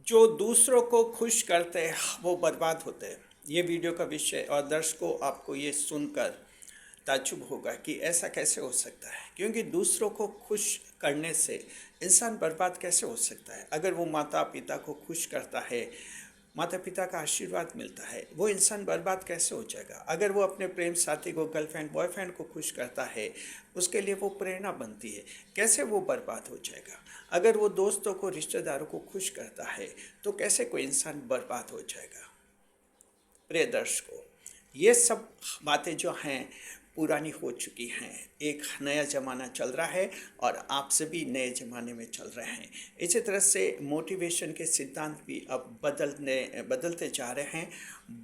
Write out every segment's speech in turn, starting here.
जो दूसरों को खुश करते हैं वो बर्बाद होते हैं। ये वीडियो का विषय और दर्शकों आपको ये सुनकर ताज्जुब होगा कि ऐसा कैसे हो सकता है, क्योंकि दूसरों को खुश करने से इंसान बर्बाद कैसे हो सकता है। अगर वो माता पिता को खुश करता है, माता पिता का आशीर्वाद मिलता है, वो इंसान बर्बाद कैसे हो जाएगा। अगर वो अपने प्रेम साथी को, गर्लफ्रेंड बॉयफ्रेंड को खुश करता है, उसके लिए वो प्रेरणा बनती है, कैसे वो बर्बाद हो जाएगा। अगर वो दोस्तों को, रिश्तेदारों को खुश करता है, तो कैसे कोई इंसान बर्बाद हो जाएगा। प्रिय दर्शकों, ये सब बातें जो हैं पुरानी हो चुकी हैं। एक नया ज़माना चल रहा है और आप सभी नए ज़माने में चल रहे हैं। इसी तरह से मोटिवेशन के सिद्धांत भी अब बदलते जा रहे हैं,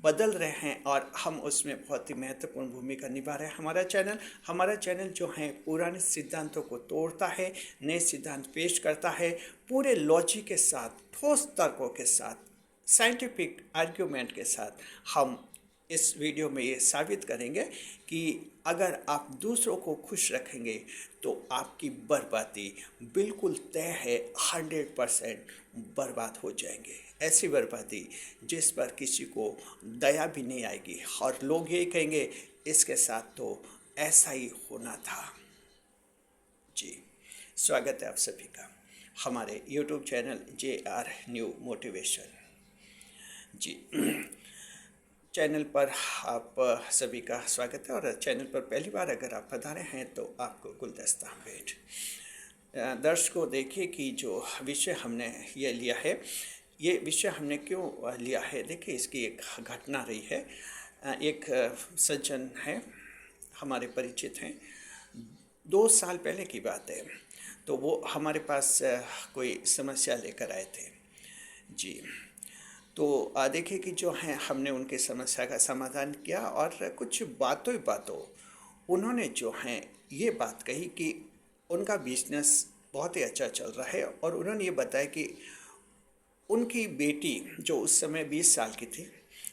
बदल रहे हैं और हम उसमें बहुत ही महत्वपूर्ण भूमिका निभा रहे हैं। हमारा चैनल जो है पुराने सिद्धांतों को तोड़ता है, नए सिद्धांत पेश करता है, पूरे लॉजिक के साथ, ठोस तर्कों के साथ, साइंटिफिक आर्ग्यूमेंट के साथ। हम इस वीडियो में ये साबित करेंगे कि अगर आप दूसरों को खुश रखेंगे तो आपकी बर्बादी बिल्कुल तय है, 100% बर्बाद हो जाएंगे। ऐसी बर्बादी जिस पर किसी को दया भी नहीं आएगी और लोग ये कहेंगे इसके साथ तो ऐसा ही होना था। जी, स्वागत है आप सभी का हमारे YouTube channel JR new motivation. जी, चैनल पर आप सभी का स्वागत है और चैनल पर पहली बार अगर आप पधारे हैं तो आपको गुलदस्ता भेंट। दर्शकों, देखिए कि जो विषय हमने ये लिया है, ये विषय हमने क्यों लिया है। देखिए, इसकी एक घटना रही है। एक सज्जन है, हमारे परिचित हैं। 2 साल पहले की बात है। तो वो हमारे पास कोई समस्या लेकर आए थे। जी, तो देखिए कि जो है हमने उनकी समस्या का समाधान किया और कुछ बातों ही बातों उन्होंने जो है ये बात कही कि उनका बिजनेस बहुत ही अच्छा चल रहा है और उन्होंने ये बताया कि उनकी बेटी जो उस समय 20 साल की थी,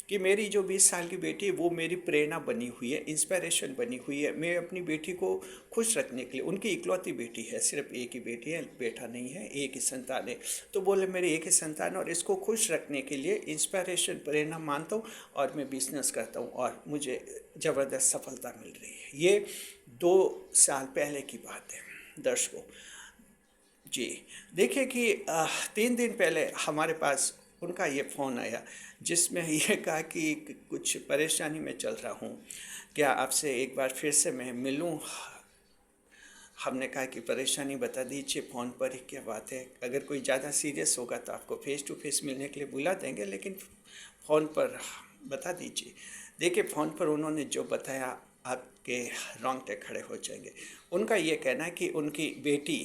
कि मेरी जो 20 साल की बेटी है वो मेरी प्रेरणा बनी हुई है, इंस्पिरेशन बनी हुई है। मैं अपनी बेटी को खुश रखने के लिए, उनकी इकलौती बेटी है, सिर्फ एक ही बेटी है, बेटा नहीं है, एक ही संतान है। तो बोले मेरी एक ही संतान है और इसको खुश रखने के लिए इंस्पिरेशन, प्रेरणा मानता हूँ और मैं बिजनेस करता हूँ और मुझे ज़बरदस्त सफलता मिल रही है। ये 2 साल पहले की बात है दर्शकों। जी, देखिए कि 3 दिन पहले हमारे पास उनका ये फ़ोन आया जिसमें ये कहा कि कुछ परेशानी में चल रहा हूँ, क्या आपसे एक बार फिर से मैं मिलूँ। हमने कहा कि परेशानी बता दीजिए, फ़ोन पर ही क्या बात है। अगर कोई ज़्यादा सीरियस होगा तो आपको फ़ेस टू फेस मिलने के लिए बुला देंगे, लेकिन फ़ोन पर बता दीजिए। देखिए, फ़ोन पर उन्होंने जो बताया आपके रोंगटे खड़े हो जाएंगे। उनका ये कहना है कि उनकी बेटी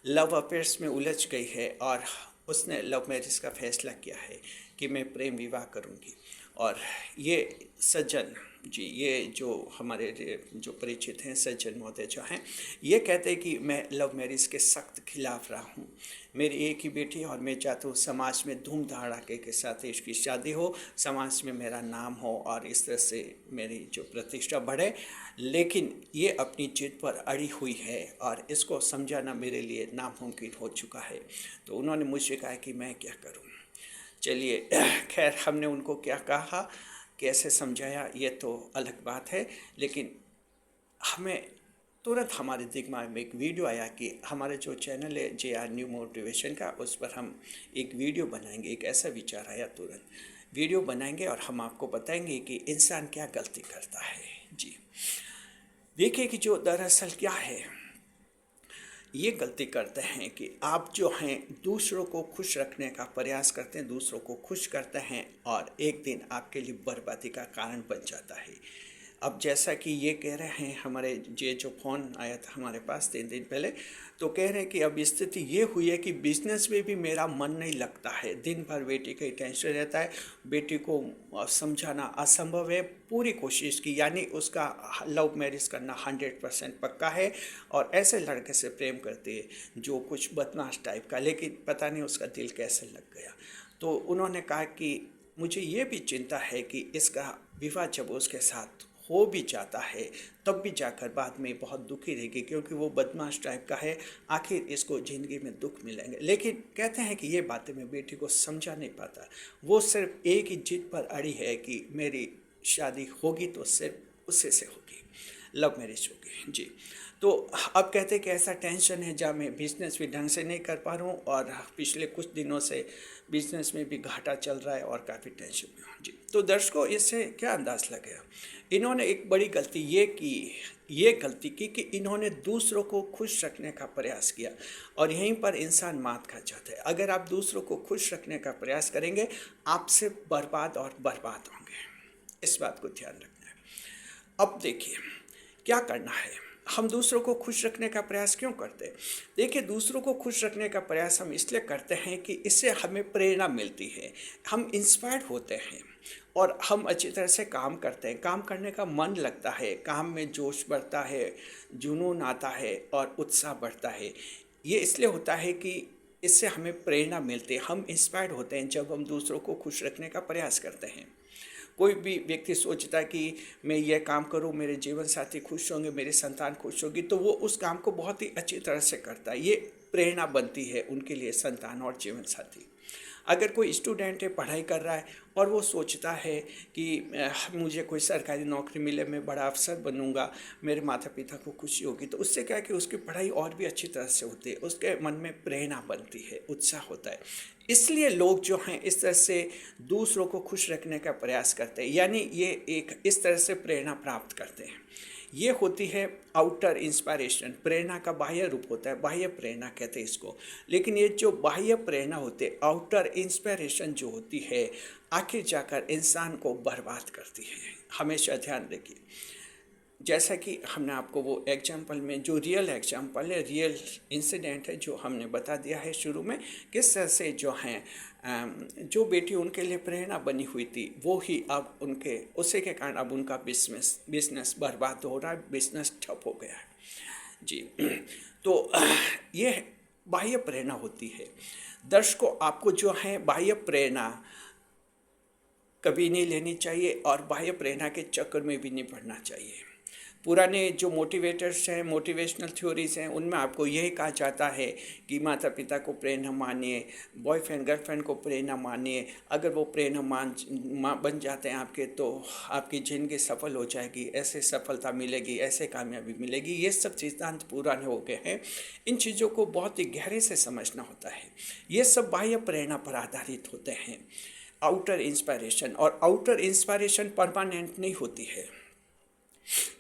लव अफेयर्स में उलझ गई है और उसने लव मैरिज का फैसला किया है कि मैं प्रेम विवाह करूंगी। और ये सज्जन जी, ये जो हमारे जो परिचित हैं सज्जन महोदय जो हैं, ये कहते हैं कि मैं लव मैरिज के सख्त खिलाफ रहा हूँ। मेरी एक ही बेटी और मैं चाहता हूँ समाज में धूम धड़ाके के साथ इसकी शादी हो, समाज में मेरा नाम हो और इस तरह से मेरी जो प्रतिष्ठा बढ़े। लेकिन ये अपनी जिद पर अड़ी हुई है और इसको समझाना मेरे लिए नामुमकिन हो चुका है। तो उन्होंने मुझसे कहा कि मैं क्या करूं। चलिए, खैर हमने उनको क्या कहा, कैसे समझाया, ये तो अलग बात है। लेकिन हमें तुरंत हमारे दिमाग में एक वीडियो आया कि हमारे जो चैनल है JR न्यू मोटिवेशन का, उस पर हम एक वीडियो बनाएंगे। एक ऐसा विचार आया, तुरंत वीडियो बनाएंगे और हम आपको बताएंगे कि इंसान क्या गलती करता है। जी, देखिए कि जो दरअसल क्या है, ये गलती करते हैं कि आप जो हैं दूसरों को खुश रखने का प्रयास करते हैं, दूसरों को खुश करते हैं और एक दिन आपके लिए बर्बादी का कारण बन जाता है। अब जैसा कि ये कह रहे हैं, हमारे ये जो फ़ोन आया था हमारे पास 3 दिन पहले, तो कह रहे हैं कि अब स्थिति ये हुई है कि बिज़नेस में भी मेरा मन नहीं लगता है। दिन भर बेटी का ही टेंशन रहता है, बेटी को समझाना असंभव है। पूरी कोशिश की, यानी उसका लव मैरिज करना 100% पक्का है और ऐसे लड़के से प्रेम करती है जो कुछ बदमाश टाइप का, लेकिन पता नहीं उसका दिल कैसे लग गया। तो उन्होंने कहा कि मुझे ये भी चिंता है कि इसका विवाह जब उसके साथ हो भी जाता है तब भी जाकर बाद में बहुत दुखी रहेगी, क्योंकि वो बदमाश टाइप का है, आखिर इसको ज़िंदगी में दुख मिलेंगे। लेकिन कहते हैं कि ये बातें मैं बेटी को समझा नहीं पाता, वो सिर्फ एक ही जिद पर अड़ी है कि मेरी शादी होगी तो सिर्फ उससे से होगी, लव मैरिज होगी जी। तो अब कहते हैं कि ऐसा टेंशन है जहाँ मैं बिज़नेस भी ढंग से नहीं कर पा रहा हूँ और पिछले कुछ दिनों से बिज़नेस में भी घाटा चल रहा है और काफ़ी टेंशन में हूँ जी। तो दर्शकों, इससे क्या अंदाज़ लगेगा, इन्होंने एक बड़ी गलती ये गलती की कि इन्होंने दूसरों को खुश रखने का प्रयास किया और यहीं पर इंसान मात खा जाता है। अगर आप दूसरों को खुश रखने का प्रयास करेंगे, आप सिर्फ बर्बाद और बर्बाद होंगे, इस बात को ध्यान रखना है। अब देखिए क्या करना है, हम दूसरों को खुश रखने का प्रयास क्यों करते हैं? देखिए, दूसरों को खुश रखने का प्रयास हम इसलिए करते हैं कि इससे हमें प्रेरणा मिलती है, हम इंस्पायर्ड होते हैं और हम अच्छी तरह से काम करते हैं, काम करने का मन लगता है, काम में जोश बढ़ता है, जुनून आता है और उत्साह बढ़ता है। ये इसलिए होता है कि इससे हमें प्रेरणा मिलती है, हम इंस्पायर्ड होते हैं जब हम दूसरों को खुश रखने का प्रयास करते हैं। कोई भी व्यक्ति सोचता है कि मैं ये काम करूं, मेरे जीवन साथी खुश होंगे, मेरी संतान खुश होगी, तो वो उस काम को बहुत ही अच्छी तरह से करता है। ये प्रेरणा बनती है उनके लिए, संतान और जीवन साथी। अगर कोई स्टूडेंट है, पढ़ाई कर रहा है और वो सोचता है कि मुझे कोई सरकारी नौकरी मिले, मैं बड़ा अफसर बनूंगा, मेरे माता पिता को खुशी होगी, तो उससे क्या है कि उसकी पढ़ाई और भी अच्छी तरह से होती है, उसके मन में प्रेरणा बनती है, उत्साह होता है। इसलिए लोग जो हैं इस तरह से दूसरों को खुश रखने का प्रयास करते हैं, यानी ये एक इस तरह से प्रेरणा प्राप्त करते हैं। ये होती है आउटर इंस्पायरेशन, प्रेरणा का बाह्य रूप होता है, बाह्य प्रेरणा कहते हैं इसको। लेकिन ये जो बाह्य प्रेरणा होती है, आउटर इंस्पायरेशन जो होती है, आखिर जाकर इंसान को बर्बाद करती है। हमेशा ध्यान रखिए, जैसा कि हमने आपको वो एग्जाम्पल में, जो रियल एग्जाम्पल है, रियल इंसिडेंट है, जो हमने बता दिया है शुरू में, किस तरह से जो हैं जो बेटी उनके लिए प्रेरणा बनी हुई थी, वो ही अब उनके उसी के कारण अब उनका बिजनेस बर्बाद हो रहा है, बिजनेस ठप हो गया है जी। तो ये बाह्य प्रेरणा होती है। दर्शकों, आपको जो है बाह्य प्रेरणा कभी नहीं लेनी चाहिए और बाह्य प्रेरणा के चक्कर में भी नहीं पड़ना चाहिए। पुराने जो मोटिवेटर्स हैं, मोटिवेशनल थ्योरीज़ हैं, उनमें आपको यही कहा जाता है कि माता पिता को प्रेरणा मानिए, बॉयफ्रेंड गर्लफ्रेंड को प्रेरणा मानिए, अगर वो प्रेरणा बन जाते हैं आपके, तो आपकी ज़िंदगी सफल हो जाएगी, ऐसे सफलता मिलेगी, ऐसे कामयाबी मिलेगी। ये सब सिद्धांत पुराने हो गए हैं, इन चीज़ों को बहुत ही गहरे से समझना होता है। ये सब बाह्य प्रेरणा पर आधारित होते हैं, आउटर इंस्पायरेशन। और आउटर इंस्पायरेशन परमानेंट नहीं होती है,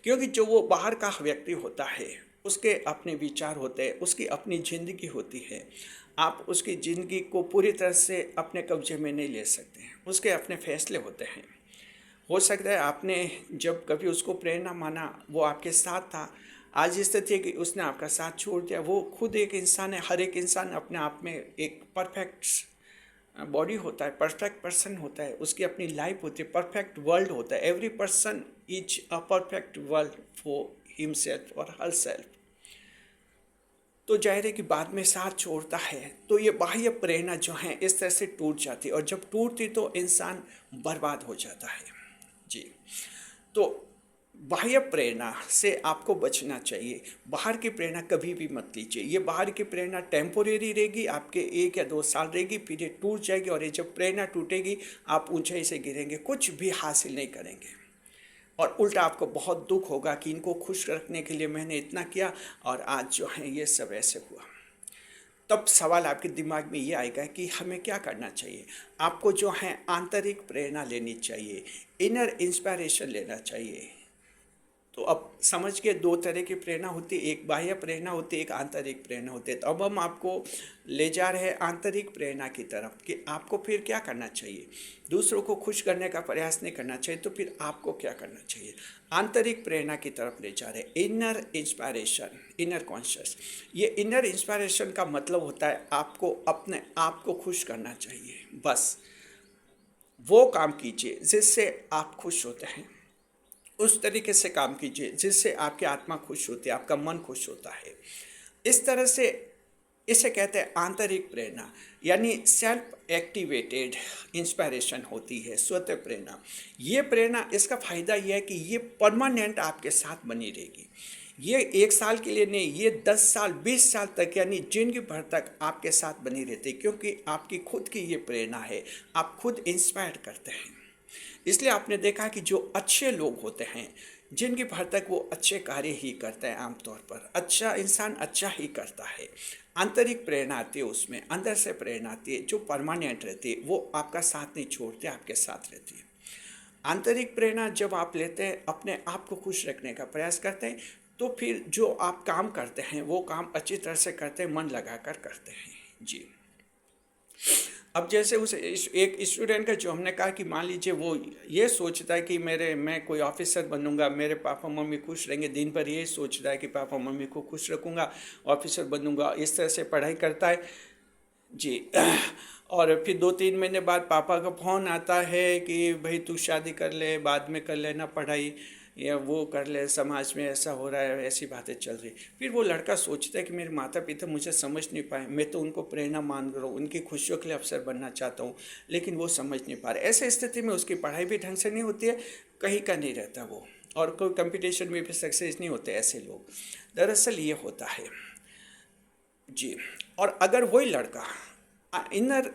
क्योंकि जो वो बाहर का व्यक्ति होता है, उसके अपने विचार होते हैं, उसकी अपनी ज़िंदगी होती है। आप उसकी ज़िंदगी को पूरी तरह से अपने कब्जे में नहीं ले सकते हैं, उसके अपने फैसले होते हैं। हो सकता है आपने जब कभी उसको प्रेरणा माना, वो आपके साथ था, आज स्थिति है कि उसने आपका साथ छोड़ दिया। वो खुद एक इंसान है, हर एक इंसान अपने आप में एक परफेक्ट बॉडी होता है, परफेक्ट पर्सन होता है, उसकी अपनी लाइफ होती है, परफेक्ट वर्ल्ड होता है। Every person is a perfect world for himself और हर सेल्फ। तो जाहिर है कि बाद में साथ छोड़ता है, तो ये बाह्य प्रेरणा जो है इस तरह से टूट जाती है, और जब टूटती तो इंसान बर्बाद हो जाता है जी। तो बाह्य प्रेरणा से आपको बचना चाहिए, बाहर की प्रेरणा कभी भी मत लीजिए। ये बाहर की प्रेरणा टेम्पोरेरी रहेगी, आपके 1 या 2 साल रहेगी, फिर ये टूट जाएगी, और ये जब प्रेरणा टूटेगी आप ऊंचाई से गिरेंगे, कुछ भी हासिल नहीं करेंगे, और उल्टा आपको बहुत दुख होगा कि इनको खुश रखने के लिए मैंने इतना किया और आज जो है ये सब ऐसे हुआ। तब सवाल आपके दिमाग में ये आएगा कि हमें क्या करना चाहिए। आपको जो है आंतरिक प्रेरणा लेनी चाहिए, इनर इंस्पायरेशन लेना चाहिए। तो अब समझ के 2 तरह की प्रेरणा होती है, एक बाह्य प्रेरणा होती है, एक आंतरिक प्रेरणा होती है। तो अब हम आपको ले जा रहे हैं आंतरिक प्रेरणा की तरफ कि आपको फिर क्या करना चाहिए। दूसरों को खुश करने का प्रयास नहीं करना चाहिए, तो फिर आपको क्या करना चाहिए। आंतरिक प्रेरणा की तरफ ले जा रहे हैं, इनर इंस्पायरेशन, इनर कॉन्शियस। ये इनर इंस्पायरेशन का मतलब होता है आपको अपने आप को खुश करना चाहिए। बस वो काम कीजिए जिससे आप खुश होते हैं, उस तरीके से काम कीजिए जिससे आपकी आत्मा खुश होती है, आपका मन खुश होता है। इस तरह से इसे कहते हैं आंतरिक प्रेरणा, यानी सेल्फ एक्टिवेटेड इंस्पायरेशन होती है, स्वतः प्रेरणा। ये प्रेरणा, इसका फ़ायदा ये है कि ये परमानेंट आपके साथ बनी रहेगी। ये 1 साल के लिए नहीं, ये 10 साल 20 साल तक, यानी जिंदगी भर तक आपके साथ बनी रहती है, क्योंकि आपकी खुद की ये प्रेरणा है, आप खुद इंस्पायर करते हैं। इसलिए आपने देखा कि जो अच्छे लोग होते हैं, जिनकी भर तक वो अच्छे कार्य ही करते हैं, आमतौर पर अच्छा इंसान अच्छा ही करता है। आंतरिक प्रेरणा आती है, उसमें अंदर से प्रेरणा आती है जो परमानेंट रहती है, वो आपका साथ नहीं छोड़ते, आपके साथ रहती है। आंतरिक प्रेरणा जब आप लेते हैं, अपने आप को खुश रखने का प्रयास करते हैं, तो फिर जो आप काम करते हैं वो काम अच्छी तरह से करते हैं, मन लगाकर करते हैं जी। अब जैसे एक स्टूडेंट का, जो हमने कहा कि मान लीजिए वो ये सोचता है कि मैं कोई ऑफिसर बनूंगा, मेरे पापा मम्मी खुश रहेंगे, दिन भर ये सोचता है कि पापा मम्मी को खुश रखूंगा, ऑफिसर बनूंगा, इस तरह से पढ़ाई करता है जी। और फिर 2-3 महीने बाद पापा का फ़ोन आता है कि भाई तू शादी कर ले, बाद में कर लेना पढ़ाई, या वो कर ले, समाज में ऐसा हो रहा है, ऐसी बातें चल रही। फिर वो लड़का सोचता है कि मेरे माता पिता मुझे समझ नहीं पाए, मैं तो उनको प्रेरणा मान रहा हूँ, उनकी खुशियों के लिए अवसर बनना चाहता हूँ, लेकिन वो समझ नहीं पा रहे। ऐसे स्थिति में उसकी पढ़ाई भी ढंग से नहीं होती है, कहीं का नहीं रहता वो, और कोई कंपटीशन में भी सक्सेस नहीं होते ऐसे लोग। दरअसल ये होता है जी। और अगर वही लड़का इनर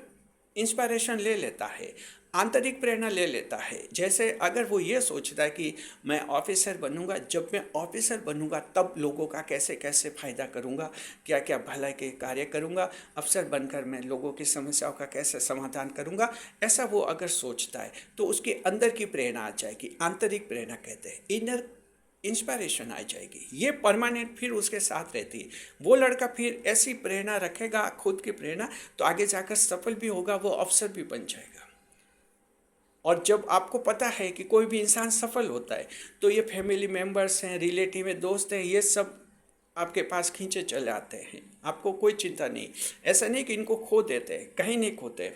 इंस्पायरेशन ले लेता है, आंतरिक प्रेरणा ले लेता है, जैसे अगर वो ये सोचता है कि मैं ऑफिसर बनूंगा, जब मैं ऑफिसर बनूंगा तब लोगों का कैसे कैसे फ़ायदा करूंगा, क्या क्या भलाई के कार्य करूंगा, अफसर बनकर मैं लोगों की समस्याओं का कैसे समाधान करूंगा, ऐसा वो अगर सोचता है तो उसके अंदर की प्रेरणा आ जाएगी। आंतरिक प्रेरणा कहते हैं, इनर इंस्पायरेशन आ जाएगी, ये परमानेंट फिर उसके साथ रहती है। वो लड़का फिर ऐसी प्रेरणा रखेगा, खुद की प्रेरणा, तो आगे जाकर सफल भी होगा, वो अफसर भी बन जाएगा। और जब आपको पता है कि कोई भी इंसान सफल होता है, तो ये फैमिली मेम्बर्स हैं, रिलेटिव हैं, दोस्त हैं, ये सब आपके पास खींचे चले आते हैं, आपको कोई चिंता नहीं। ऐसा नहीं कि इनको खो देते हैं, कहीं नहीं खोते।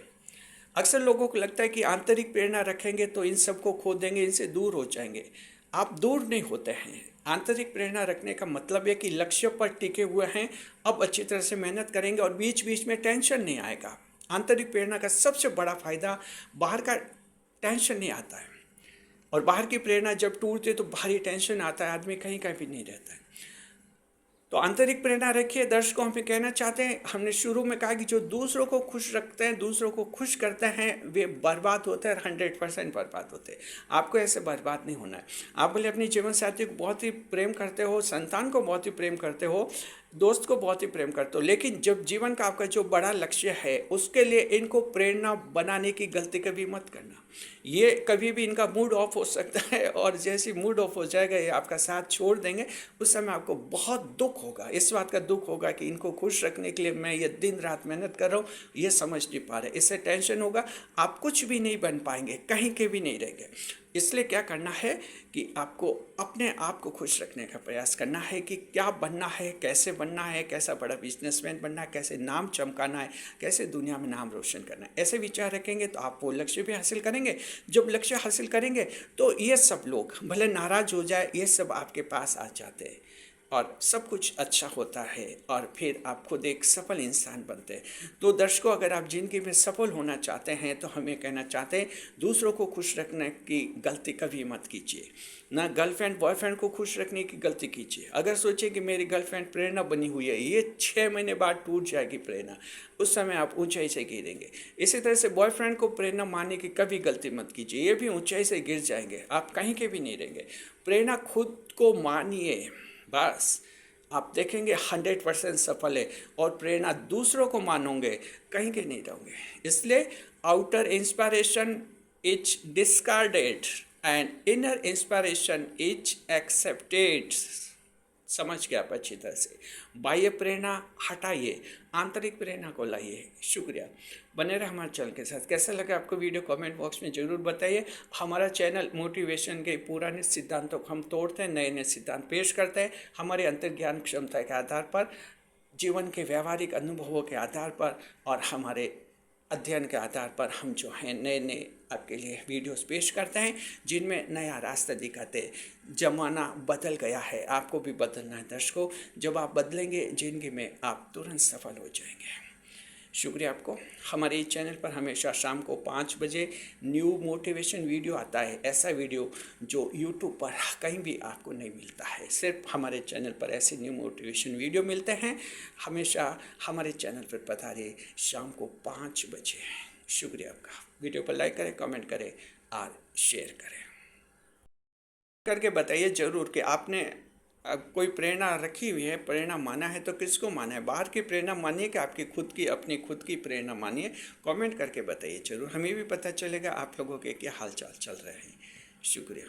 अक्सर लोगों को लगता है कि आंतरिक प्रेरणा रखेंगे तो इन सबको खो देंगे, इनसे दूर हो जाएंगे। आप दूर नहीं होते हैं। आंतरिक प्रेरणा रखने का मतलब है कि लक्ष्य पर टिके हुए हैं, अब अच्छी तरह से मेहनत करेंगे और बीच बीच में टेंशन नहीं आएगा। आंतरिक प्रेरणा का सबसे बड़ा फायदा, बाहर का टेंशन नहीं आता है। और बाहर की प्रेरणा जब टूटती है तो भारी टेंशन आता है, आदमी कहीं भी नहीं रहता है। तो आंतरिक प्रेरणा रखिए। दर्शकों, हम कहना चाहते हैं, हमने शुरू में कहा कि जो दूसरों को खुश रखते हैं, दूसरों को खुश करते हैं, वे बर्बाद होते हैं, 100% बर्बाद होते हैं। आपको ऐसे बर्बाद नहीं होना है। आप बोले अपनी जीवन साथी को बहुत ही प्रेम करते हो, संतान को बहुत ही प्रेम करते हो, दोस्त को बहुत ही प्रेम करते हो, लेकिन जब जीवन का आपका जो बड़ा लक्ष्य है, उसके लिए इनको प्रेरणा बनाने की गलती कभी मत करना। ये कभी भी इनका मूड ऑफ हो सकता है, और जैसे मूड ऑफ हो जाएगा, ये आपका साथ छोड़ देंगे, उस समय आपको बहुत दुख होगा। इस बात का दुख होगा कि इनको खुश रखने के लिए मैं ये दिन रात मेहनत कर रहा हूँ, ये समझ नहीं पा रहे। इससे टेंशन होगा, आप कुछ भी नहीं बन पाएंगे, कहीं के भी नहीं रहेंगे। इसलिए क्या करना है कि आपको अपने आप को खुश रखने का प्रयास करना है कि क्या बनना है, कैसे बनना है, कैसा बड़ा बिजनेसमैन बनना है, कैसे नाम चमकाना है, कैसे दुनिया में नाम रोशन करना है। ऐसे विचार रखेंगे तो आप वो लक्ष्य भी हासिल करेंगे। जब लक्ष्य हासिल करेंगे तो ये सब लोग भले नाराज हो जाए, ये सब आपके पास आ जाते हैं और सब कुछ अच्छा होता है, और फिर आप खुद एक सफल इंसान बनते हैं। तो दर्शकों, अगर आप ज़िंदगी में सफल होना चाहते हैं तो हमें कहना चाहते हैं, दूसरों को खुश रखने की गलती कभी मत कीजिए। ना गर्लफ्रेंड बॉयफ्रेंड को खुश रखने की गलती कीजिए। अगर सोचिए कि मेरी गर्लफ्रेंड प्रेरणा बनी हुई है, ये 6 महीने बाद टूट जाएगी प्रेरणा, उस समय आप ऊंचाई से गिरेंगे। इसी तरह से बॉयफ्रेंड को प्रेरणा मानने की कभी गलती मत कीजिए, ये भी ऊंचाई से गिर जाएंगे, आप कहीं के भी नहीं रहेंगे। प्रेरणा खुद को मानिए, बस आप देखेंगे 100% सफल है। और प्रेरणा दूसरों को मानोगे, कहीं के नहीं रहोगे। इसलिए outer inspiration is discarded and inner inspiration is accepted. समझ गया आप अच्छी तरह से। बाह्य प्रेरणा हटाइए, आंतरिक प्रेरणा को लाइए। शुक्रिया, बने रहे हमारे चैनल के साथ। कैसा लगा आपको वीडियो, कमेंट बॉक्स में ज़रूर बताइए। हमारा चैनल मोटिवेशन के पुराने सिद्धांतों को हम तोड़ते हैं, नए नए सिद्धांत पेश करते हैं। हमारे अंतर्ज्ञान क्षमता के आधार पर, जीवन के व्यवहारिक अनुभवों के आधार पर, और हमारे अध्ययन के आधार पर हम जो हैं नए नए आपके लिए वीडियोस पेश करते हैं, जिनमें नया रास्ता दिखाते हैं। ज़माना बदल गया है, आपको भी बदलना है दर्शकों। जब आप बदलेंगे ज़िंदगी में, आप तुरंत सफल हो जाएंगे। शुक्रिया आपको। हमारे इस चैनल पर हमेशा शाम को 5 बजे न्यू मोटिवेशन वीडियो आता है। ऐसा वीडियो जो यूट्यूब पर कहीं भी आपको नहीं मिलता है, सिर्फ हमारे चैनल पर ऐसे न्यू मोटिवेशन वीडियो मिलते हैं। हमेशा हमारे चैनल पर पधारिए शाम को 5 बजे। शुक्रिया आपका। वीडियो पर लाइक करें, कमेंट करें और शेयर करें। करके बताइए ज़रूर कि आपने कोई प्रेरणा रखी हुई है, प्रेरणा माना है तो किसको माना है। बाहर की प्रेरणा मानिए कि आपकी खुद की, अपनी खुद की प्रेरणा मानिए। कमेंट करके बताइए ज़रूर, हमें भी पता चलेगा आप लोगों के क्या हाल चाल चल रहे हैं। शुक्रिया।